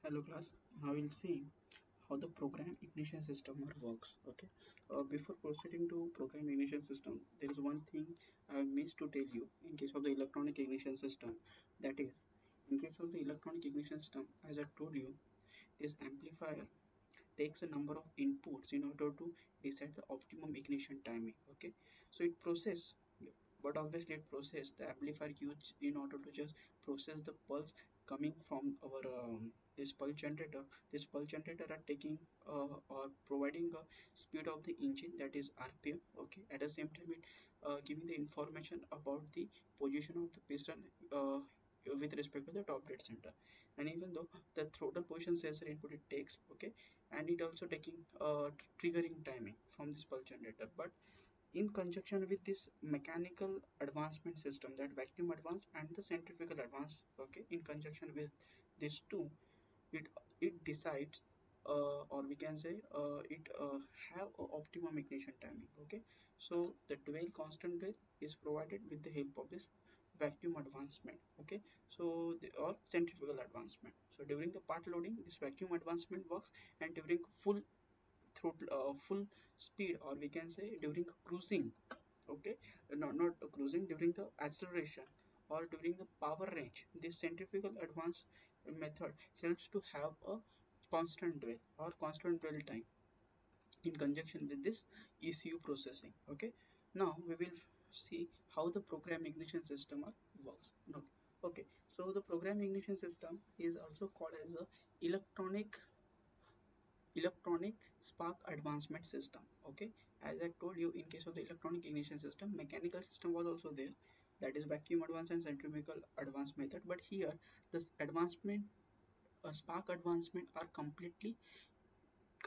Hello class, now we'll see how the program ignition system works. Okay, before proceeding to program ignition system, there is one thing I missed to tell you in case of the electronic ignition system. That is, in case of the electronic ignition system, as I told you, this amplifier takes a number of inputs in order to decide the optimum ignition timing. Okay, so it process, but obviously it process the amplifier used in order to just process the pulse coming from our this pulse generator. This pulse generator are taking or providing a speed of the engine, that is rpm. Okay, at the same time it giving the information about the position of the piston with respect to the top dead center. And even though the throttle position sensor input it takes, okay, and it also taking triggering timing from this pulse generator. But in conjunction with this mechanical advancement system, that vacuum advance and the centrifugal advance, okay, in conjunction with these two, it it decides, or we can say it have a optimum ignition timing. Okay, so the dwell constant dwell is provided with the help of this vacuum advancement. Okay, so or centrifugal advancement. So during the part loading, this vacuum advancement works, and during full speed, or we can say during cruising, okay, not cruising, during the acceleration or during the power range, this centrifugal advance method helps to have a constant dwell or constant dwell time in conjunction with this ECU processing. Okay, now we will see how the program ignition system works. Okay, okay, so the program ignition system is also called as a electronic spark advancement system. Okay, as I told you, in case of the electronic ignition system, mechanical system was also there, that is vacuum advance and centrifugal advance method. But here this advancement, spark advancement are completely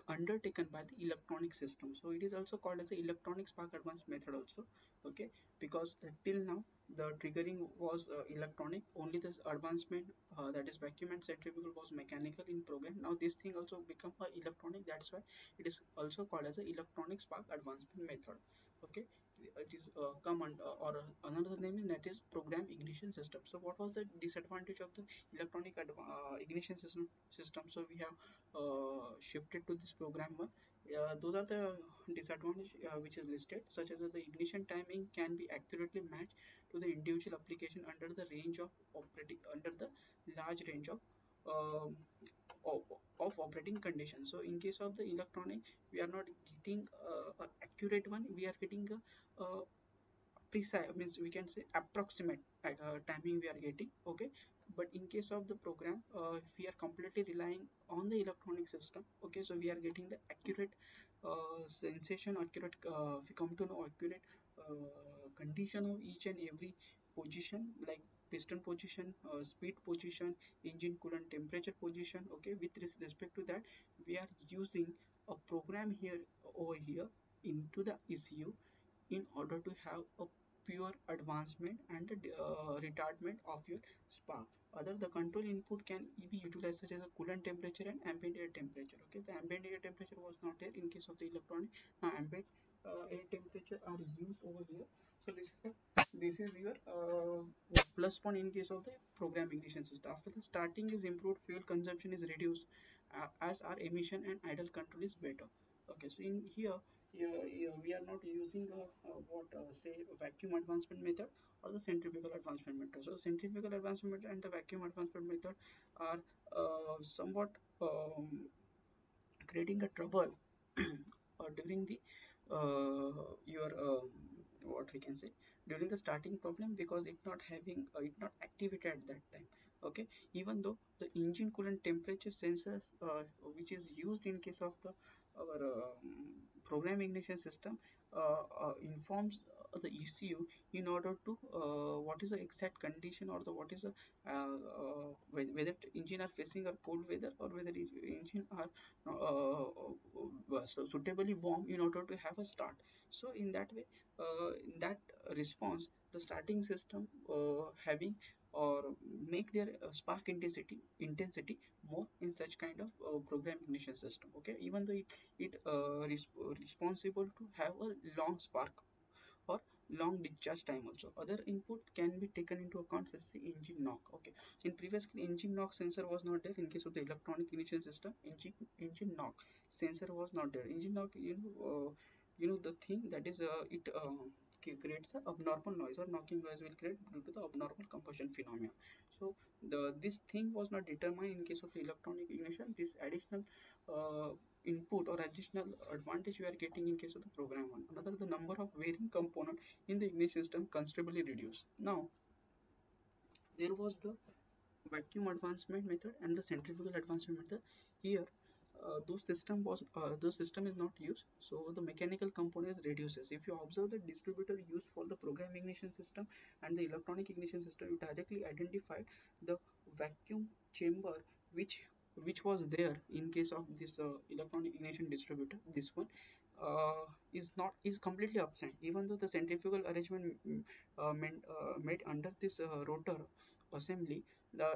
undertaken by the electronic system. So it is also called as a electronic spark advance method also. Okay, because till now the triggering was electronic, only this advancement, that is vacuum and centrifugal, was mechanical in program. Now this thing also become a electronic, that's why it is also called as a electronic spark advancement method. Okay, it is come under, or another name is, that is program ignition system. So what was the disadvantage of the electronic ignition system? So we have shifted to this program one. Those are the disadvantage which is listed, such as that the ignition timing can be accurately matched to the individual application under the range of operating, under the large range um, of, of operating conditions. So in case of the electronic, we are not getting a accurate one, we are getting a precise, means we can say approximate timing we are getting. Okay, but in case of the program, we are completely relying on the electronic system. Okay, so we are getting the accurate sensation, accurate, we come to know accurate condition of each and every position, like piston position, speed position, engine coolant temperature position. Okay, with respect to that, we are using a program here, over here, into the ECU, in order to have a pure advancement and retardment of your spark. Other, the control input can be utilized, such as a coolant temperature and ambient air temperature. Okay, the ambient air temperature was not there in case of the electronic. Now ambient air temperature are used over here. So this is your plus point in case of the program ignition system. After the starting is improved, fuel consumption is reduced, as our emission and idle control is better. Okay, so in here, we are not using what say vacuum advancement method or the centrifugal advancement method. So centrifugal advancement method and the vacuum advancement method are somewhat creating a trouble during the your what we can say, during the starting problem, because it not having it not activated at that time. Okay, even though the engine coolant temperature sensors, which is used in case of the our program ignition system, informs the ECU in order to what is the exact condition, or the what is the whether engine are facing a cold weather, or whether engine are so suitably warm in order to have a start. So in that way, in that response, the starting system having or make their spark intensity more in such kind of program ignition system. Okay, even though it responsible to have a long spark or long discharge time also. Other input can be taken into account such as engine knock. Okay, in previously engine knock sensor was not there in case of the electronic ignition system. Engine knock sensor was not there. Engine knock, the thing that is it creates the abnormal noise, or knocking noise will create due to the abnormal combustion phenomena. So this thing was not determined in case of the electronic ignition. This additional uh, input or additional advantage we are getting in case of the program one. Another, the number of varying component in the ignition system considerably reduced. Now there was the vacuum advancement method and the centrifugal advancement method. Here those system is not used, so the mechanical components reduces. If you observe the distributor used for the program ignition system and the electronic ignition system, you directly identified the vacuum chamber which was there in case of this electronic ignition distributor. This one is completely absent, even though the centrifugal arrangement made under this rotor assembly,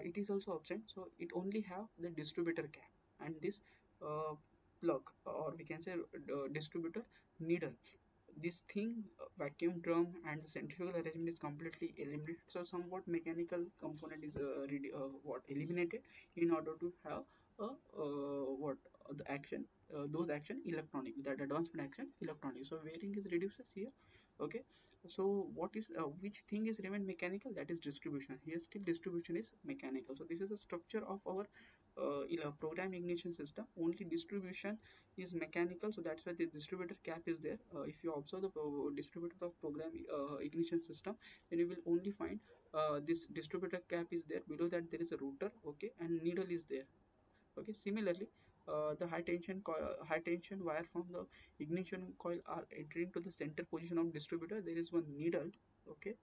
it is also absent. So it only have the distributor cap and this uh, plug, or we can say distributor needle. This thing, vacuum drum and the centrifugal arrangement is completely eliminated, so somewhat mechanical component is what eliminated in order to have what the action, those action electronic, that advancement action electronic. So wearing is reduces here. Okay, so what is which thing is remain mechanical, that is distribution. Here still distribution is mechanical. So this is the structure of our program ignition system. Only distribution is mechanical, so that's why the distributor cap is there. If you observe the distributor of program ignition system, then you will only find this distributor cap is there. Below that there is a rotor, okay, and needle is there. Okay, similarly the high tension wire from the ignition coil are entering to the center position of distributor. There is one needle. Okay,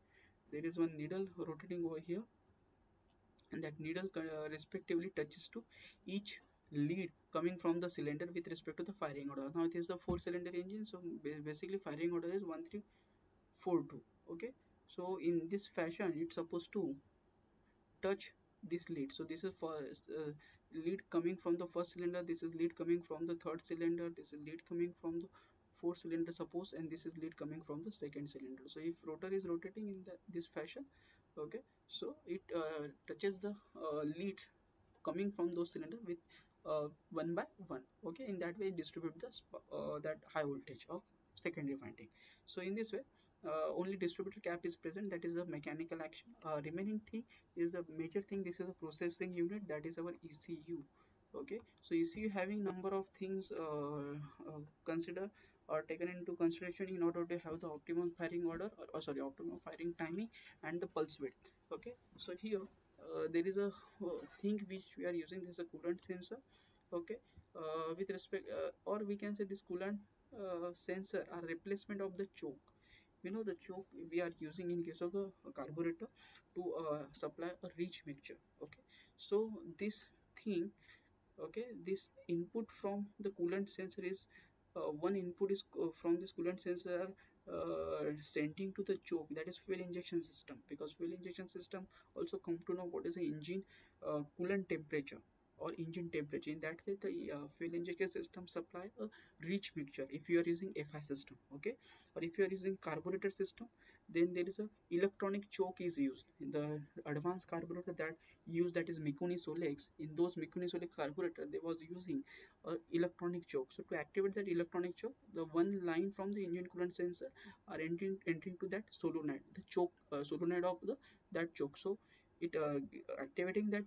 there is one needle rotating over here, and that needle respectively touches to each lead coming from the cylinder with respect to the firing order. Now it is a 4-cylinder engine, so basically firing order is 1342. Okay, so in this fashion it's supposed to touch this lead. So this is for lead coming from the first cylinder, this is lead coming from the third cylinder, this is lead coming from the fourth cylinder suppose, and this is lead coming from the second cylinder. So if rotor is rotating in this fashion, okay, so it touches the lead coming from those cylinder with one by one. Okay, in that way it distribute the that high voltage of secondary winding. So in this way only distributor cap is present, that is the mechanical action. Remaining thing is the major thing. This is a processing unit, that is our ECU. Okay, so ECU having number of things consider or taken into consideration in order to have the optimum firing order, or sorry, optimum firing timing and the pulse width. Okay, so here there is a thing which we are using, this is a coolant sensor. Okay, with respect or we can say this coolant sensor are replacement of the choke. The choke we are using in case of a carburetor to supply a rich mixture. Okay, so this thing, okay, this input from the coolant sensor is one input is from this coolant sensor sending to the choke, that is fuel injection system, because fuel injection system also come to know what is the engine coolant temperature or engine temperature. In that way the fuel injection system supply a rich mixture if you are using FI system. Okay, or if you are using carburetor system, then there is a electronic choke is used in the advanced carburetor that use, that is Mikuni Solex. In those Mikuni Solex carburetor they was using electronic choke. So to activate that electronic choke, the one line from the engine coolant sensor are entering to that solenoid, the choke solenoid of the that choke. So it activating that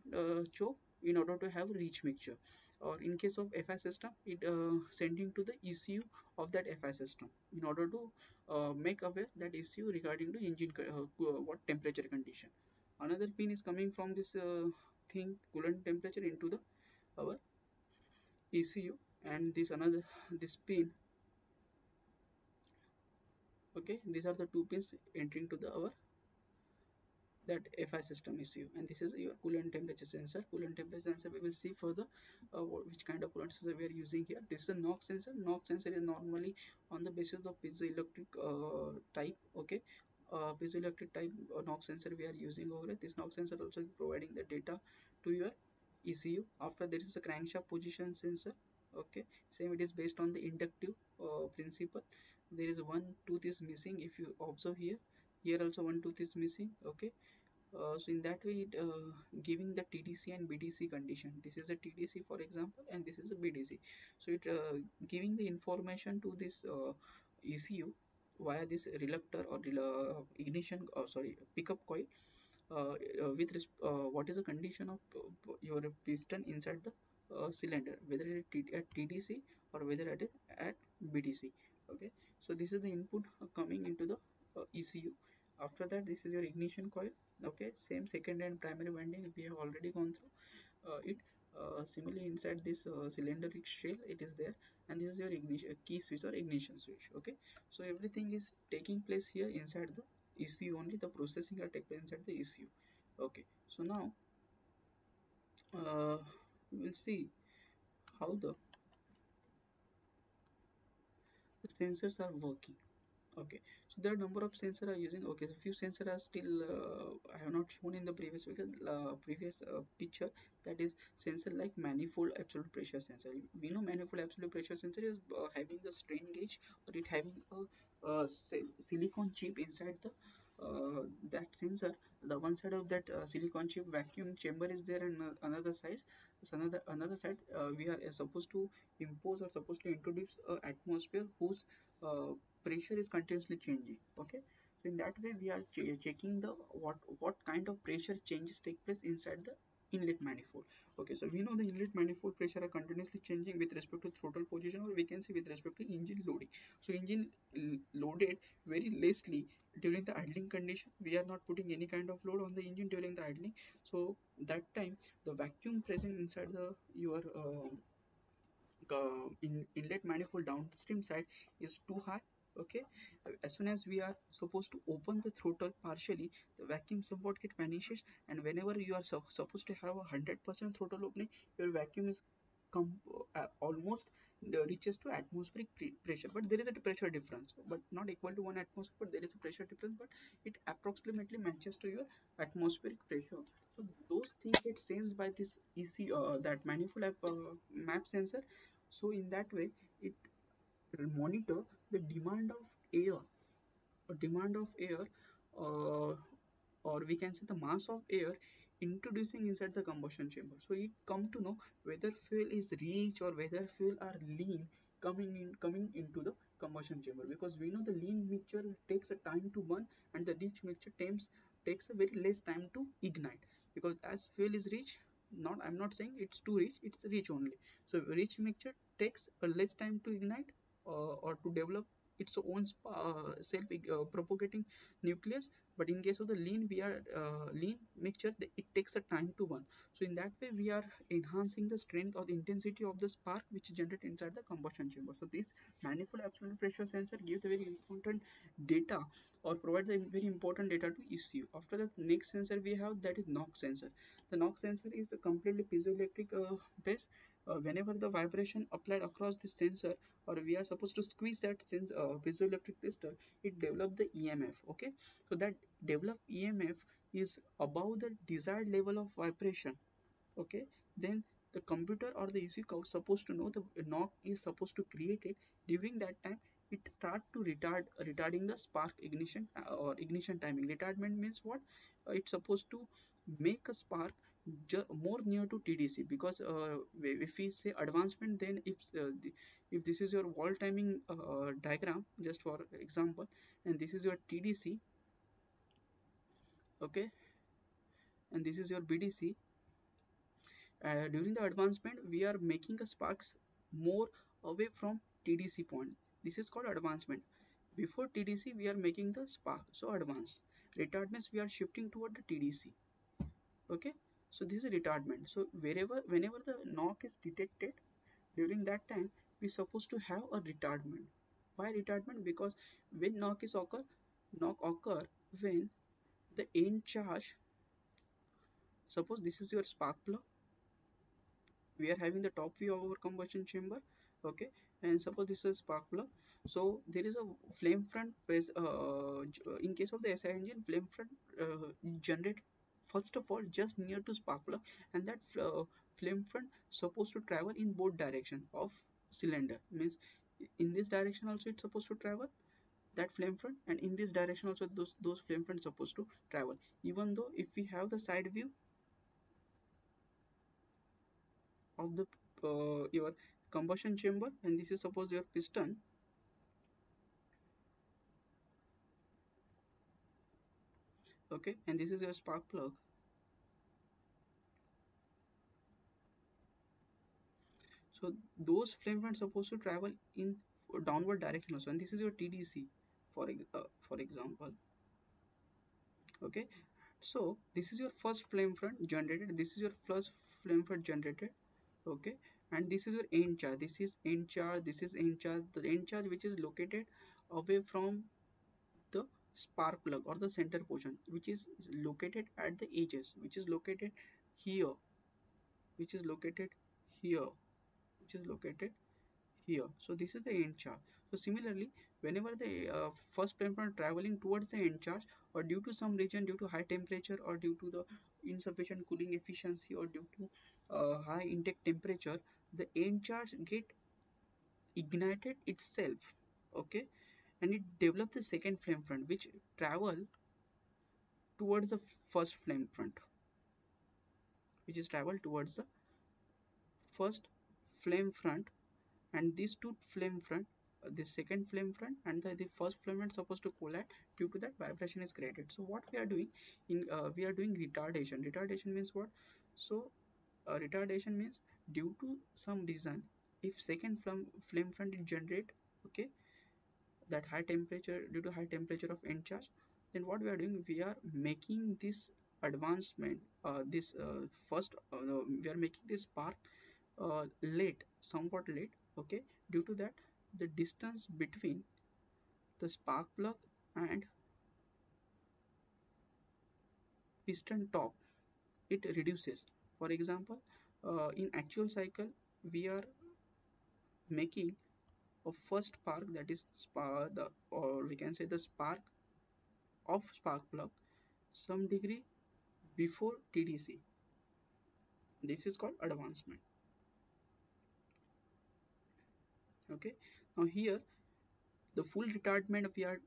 choke in order to have rich mixture. Or in case of FI system, it sending to the ECU of that FI system in order to make aware that ECU regarding to engine what temperature condition. Another pin is coming from this thing coolant temperature into the our ECU, and this pin. Okay, these are the two pins entering to the our that FI system ECU, and this is your coolant temperature sensor. Coolant temperature sensor, we will see further which kind of coolant sensor we are using here. This is a NOx sensor. NOx sensor is normally on the basis of piezoelectric type. Okay, piezoelectric type NOx sensor we are using over here. This NOx sensor also providing the data to your ECU. After there is a crankshaft position sensor. Okay, same, it is based on the inductive principle. There is one tooth is missing. If you observe here, here also one tooth is missing. Okay, so in that way, giving the TDC and BDC condition. This is a TDC, for example, and this is a BDC. So it giving the information to this ECU via this reluctor or ignition, sorry, pickup coil, what is the condition of your piston inside the cylinder, whether at TDC or whether at BDC. Okay, so this is the input coming into the ECU. After that, this is your ignition coil. Okay, same second and primary winding we have already gone through it. Similarly, inside this cylinderic shell, it is there, and this is your ignition key switch or ignition switch. Okay, so everything is taking place here inside the ECU only. The processing are taking place inside the ECU. Okay, so now uh, we'll see how the sensors are working. Okay, so there are number of sensors are using. Okay, so few sensors are still I have not shown in the previous picture. That is sensor like manifold absolute pressure sensor. We know manifold absolute pressure sensor is having the strain gauge, or it having a silicon chip inside the that sensor. The one side of that silicon chip vacuum chamber is there, and another side, so another side, we are supposed to impose or supposed to introduce a atmosphere whose uh, pressure is continuously changing. Okay, so in that way we are checking the what kind of pressure changes take place inside the inlet manifold. Okay, so we know the inlet manifold pressure are continuously changing with respect to throttle position, or we can say with respect to engine loading. So engine loaded very lessly during the idling condition. We are not putting any kind of load on the engine during the idling, so that time the vacuum present inside the your inlet manifold downstream side is too high. Okay, as soon as we are supposed to open the throttle partially, the vacuum somewhat get vanishes, and whenever you are supposed to have 100% throttle opening, your vacuum is almost reaches to atmospheric pressure, but there is a pressure difference, but not equal to 1 atmosphere, but there is a pressure difference, but it approximately matches to your atmospheric pressure. So those things get sensed by this that manifold map sensor. So in that way, it monitor the demand of air, uh, or we can say the mass of air introducing inside the combustion chamber. So it come to know whether fuel is rich or whether fuel are lean coming into the combustion chamber, because we know the lean mixture takes a time to burn, and the rich mixture takes a very less time to ignite, because as fuel is rich, not I'm not saying it's too rich, it's rich only. So rich mixture takes a less time to ignite, or to develop its own self propagating nucleus. But in case of the lean, we are lean mixture, it takes a time to burn. So in that way we are enhancing the strength or the intensity of the spark which is generated inside the combustion chamber. So this manifold absolute pressure sensor gives the very important data, or provide the very important data to ECU. After that, next sensor we have, that is NOx sensor. The NOx sensor is a completely piezoelectric based. Whenever the vibration applied across the sensor, or we are supposed to squeeze that piezoelectric crystal, it develop the EMF. Okay, so that developed EMF is above the desired level of vibration. Okay, then the computer or the ECU supposed to know the knock is supposed to create it. During that time, it start to retarding the spark ignition or ignition timing. Retardment means what? It's supposed to make a spark more near to TDC, because if we say advancement, then if this is your wall timing diagram, just for example, and this is your TDC. Okay, and this is your BDC. During the advancement, we are making a sparks more away from TDC point. This is called advancement. Before TDC, we are making the spark, so advance. Retardment, we are shifting toward the TDC. Okay, so this is retardment. So whenever the knock is detected, during that time we supposed to have a retardment. Why retardment? Because when knock occur when the end charge, suppose this is your spark plug, we are having the top view of our combustion chamber. Okay, and suppose this is spark plug, so there is a flame front press. In case of the SI engine, flame front generate first of all just near to spark plug, and that flame front supposed to travel in both direction of cylinder, means in this direction also it's supposed to travel, that flame front, and in this direction also those flame front supposed to travel. Even though if we have the side view of the your combustion chamber, and this is suppose your piston, okay, and this is your spark plug. So those flame fronts supposed to travel in downward direction also, and this is your TDC for example. Okay, so this is your first flame front generated. This is your first flame front generated. Okay, and this is your end charge. This is end charge. This is end charge. The end charge which is located away from the spark plug or the center portion, which is located at the edges, which is located here, which is located here, which is located here. So this is the end charge. So similarly, whenever the first flame front traveling towards the end charge, or due to some region, due to high temperature, or due to the insufficient cooling efficiency, or due to high intake temperature, the end charge get ignited itself. Okay, and it develops the second flame front which travel towards the first flame front, which is travel towards the first flame front. And these two flame front, the second flame front and the first flame front supposed to collide. Due to that, vibration is created. So what we are doing in we are doing retardation. Retardation means what? So retardation means due to some reason, if second flame front is generate, okay, that high temperature, due to high temperature of end charge, then what we are doing, we are making this advancement, this first we are making this spark late, somewhat late. Okay, due to that, the distance between the spark plug and piston top, it reduces. For example, in actual cycle, we are making a first spark, that is spark the, or we can say the spark of spark plug some degree before TDC. This is called advancement. Okay, now here the full retardment we are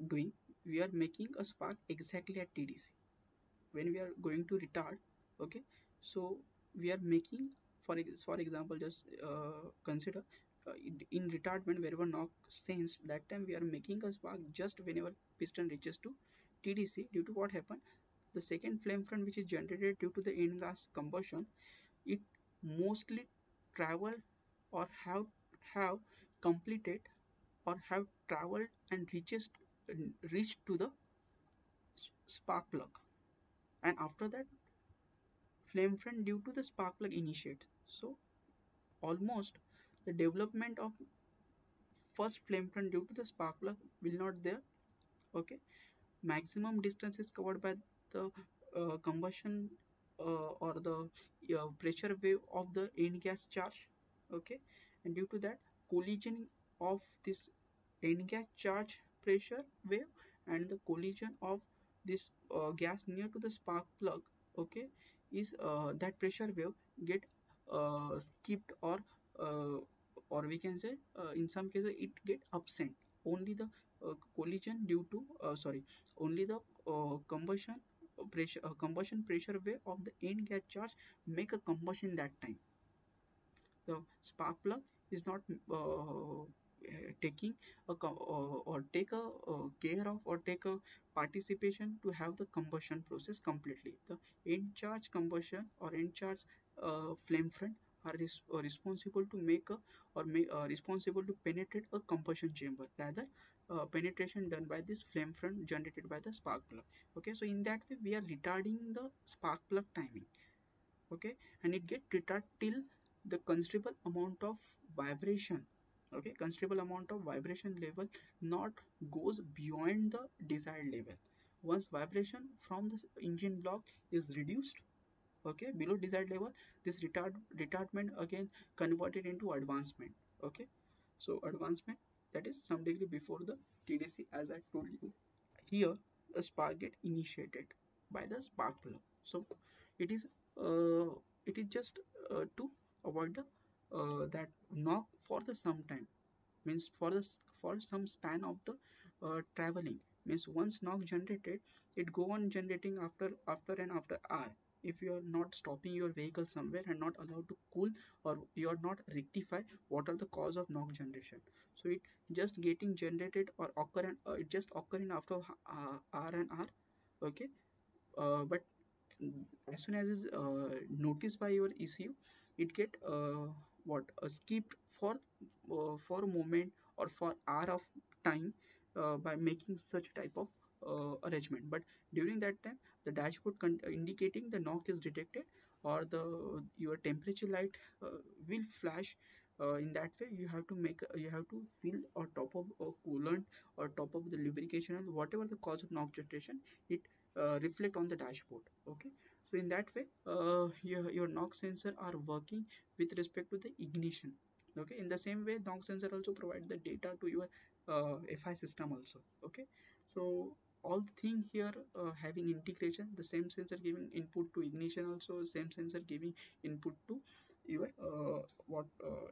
doing, we are making a spark exactly at TDC when we are going to retard. Okay, so we are making, for example, just consider in retardment wherever knock sense, that time we are making a spark just whenever piston reaches to TDC. Due to what happened, the second flame front which is generated due to the end gas combustion, it mostly travel or have completed or have traveled and reached to the spark plug, and after that flame front due to the spark plug initiate. So almost the development of first flame front due to the spark plug will not there. Okay, maximum distance is covered by the combustion or the pressure wave of the end gas charge. Okay, and due to that, collision of this end gas charge pressure wave and the collision of this gas near to the spark plug, okay, is that pressure wave get skipped, uh, or we can say in some cases it get absent. Only the collision due to sorry, only the combustion pressure wave of the end gas charge make a combustion that time. The spark plug is not taking or take a care of or take a participation to have the combustion process completely. The end charge combustion or end charge flame front are responsible to make a responsible to penetrate a combustion chamber, rather penetration done by this flame front generated by the spark plug. Okay, so in that way we are retarding the spark plug timing. Okay, and it get retarded till the considerable amount of vibration, okay, considerable amount of vibration level not goes beyond the desired level. Once vibration from this engine block is reduced, okay, below desired level, this retardment again converted into advancement. Okay, so advancement, that is some degree before the TDC, as I told you. Here a spark get initiated by the spark plug. So it is uh, it is just to avoid the that knock for the some time, means for this for some span of the traveling, means once knock generated, it go on generating after hour, if you are not stopping your vehicle somewhere and not allowed to cool, or you are not rectify what are the cause of knock generation. So it just getting generated or occur and it just occurring after hour and hour. Okay. But as soon as is noticed by your ECU, it get what skipped for a moment or for hour of time by making such type of arrangement. But during that time, the dashboard indicating the knock is detected, or the your temperature light will flash. In that way, you have to fill or top up a coolant or top up the lubrication and whatever the cause of knock generation, it reflect on the dashboard. Okay. So in that way, your knock sensor are working with respect to the ignition. Okay. In the same way, knock sensor also provide the data to your FI system also. Okay. So all the thing here having integration, the same sensor giving input to ignition, also same sensor giving input to your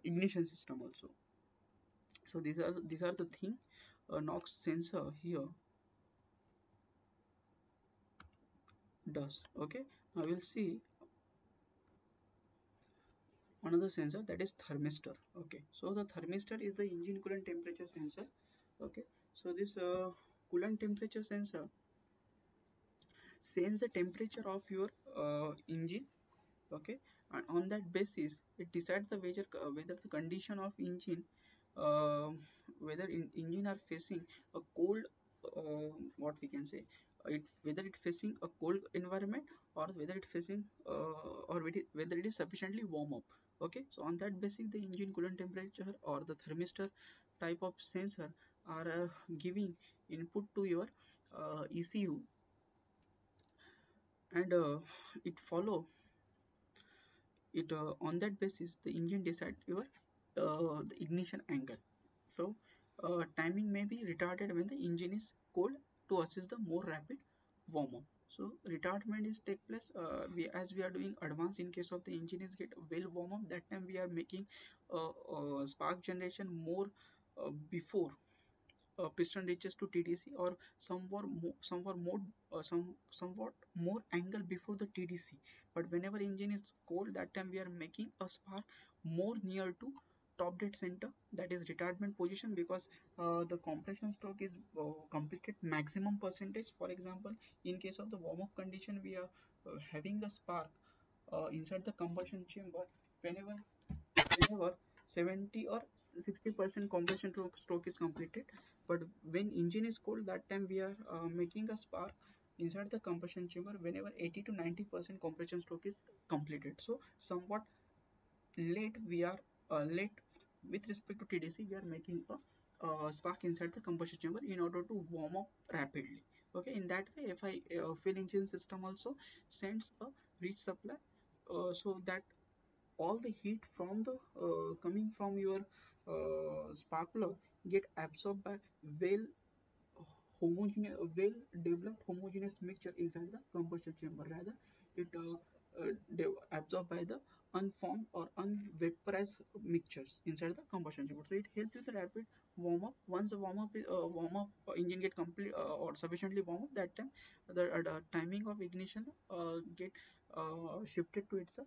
ignition system also. So these are the thing knox sensor here does. Okay. Now we'll see another sensor, that is thermistor. Okay, so the thermistor is the engine coolant temperature sensor. Okay, so this coolant temperature sensor sense the temperature of your engine. Okay, and on that basis it decides the whether the condition of engine, uh, whether engine are facing a cold, what we can say, whether it facing a cold environment, or whether it facing or whether it is sufficiently warm up. Okay, so on that basis the engine coolant temperature or the thermistor type of sensor are giving input to your ECU, and it follow it on that basis the engine decide your the ignition angle. So timing may be retarded when the engine is cold to assist the more rapid warm up. So retardment is take place as we are doing advance, in case of the engine is get well warm up, that time we are making spark generation more before piston reaches to TDC, or somewhat more angle before the TDC. But whenever engine is cold, that time we are making a spark more near to top dead center, that is retardment position, because the compression stroke is completed maximum percentage. For example, in case of the warm up condition, we are having a spark inside the combustion chamber whenever 70 or 60% compression stroke is completed. But when engine is cold, that time we are making a spark inside the combustion chamber whenever 80 to 90% compression stroke is completed. So somewhat late we are late with respect to TDC, we are making a spark inside the combustion chamber in order to warm up rapidly. Okay, in that way FI fuel engine system also sends a rich supply, so that all the heat from the coming from your spark plug get absorbed by well homogeneous, well developed homogeneous mixture inside the combustion chamber. Rather, it absorbed by the unformed or unvaporized mixtures inside the combustion chamber. So it helps with the rapid warm up. Once the warm up engine get complete or sufficiently warm up, that time the timing of ignition get shifted to its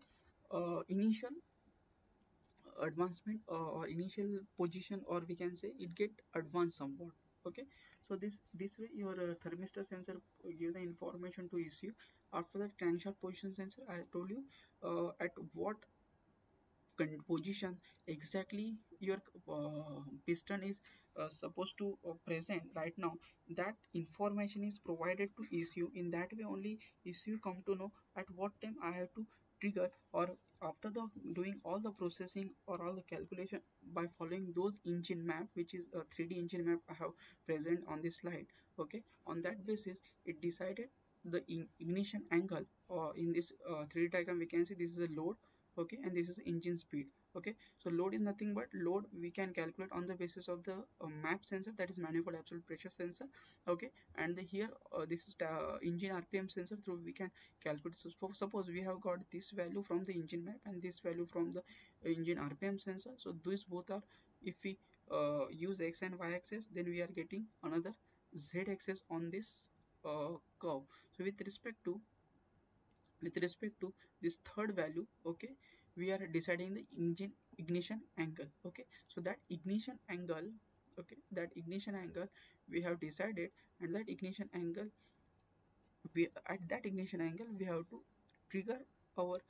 initial advancement, or initial position, or we can say it get advanced somewhat. Okay, so this way your thermistor sensor give the information to ECU. After that crankshaft position sensor, I told you at what position exactly your piston is supposed to present right now, that information is provided to ECU. In that way only ECU come to know at what time I have to trigger, or after the doing all the processing or all the calculation by following those engine map, which is a 3D engine map I have present on this slide. Okay, on that basis it decided the ignition angle, or in this 3D diagram we can see this is a load. Okay, and this is engine speed. Okay, so load is nothing but load we can calculate on the basis of the map sensor, that is manifold absolute pressure sensor. Okay, and here this is the engine RPM sensor, through we can calculate. So suppose we have got this value from the engine map and this value from the engine RPM sensor. So these both are, if we use x and y axis, then we are getting another z axis on this curve. So with respect to this third value, okay, we are deciding the engine ignition angle. Okay, so that ignition angle, okay, that ignition angle we have decided, and that ignition angle, we at that ignition angle we have to trigger our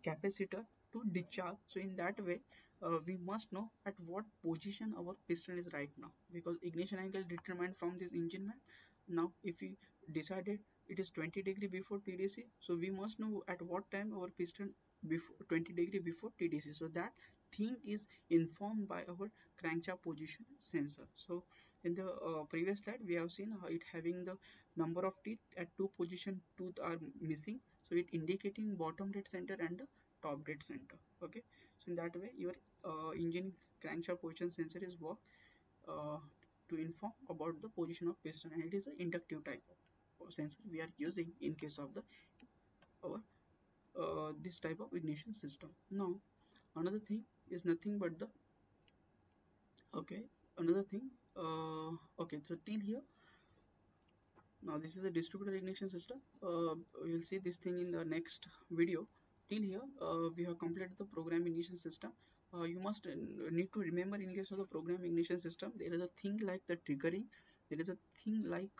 capacitor to discharge. So in that way, we must know at what position our piston is right now, because ignition angle determined from this engine map. Now if we decided it is 20 degree before TDC, so we must know at what time our piston before 20 degree before TDC. So that thing is informed by our crankshaft position sensor. So in the previous slide we have seen how it having the number of teeth at two position tooth are missing, so it indicating bottom dead center and the top dead center. Okay, so in that way your engine crankshaft position sensor is work uh, to inform about the position of piston, and it is an inductive type of sensor we are using in case of the our this type of ignition system. Now another thing is nothing but the, okay, another thing, okay, so till here, now this is a distributed ignition system. We'll see this thing in the next video. Till here, we have completed the program ignition system. You must need to remember, in case of the program ignition system, there is a thing like the triggering. There is a thing like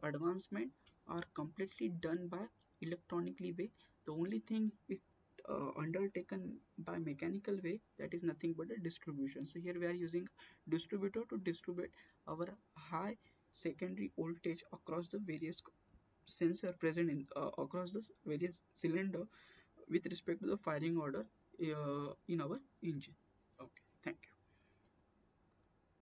advancement are completely done by electronically way. The only thing it undertaken by mechanical way, that is nothing but a distribution. So here we are using distributor to distribute our high secondary voltage across the various sensor present in across the various cylinder with respect to the firing order in our engine. Okay, thank you.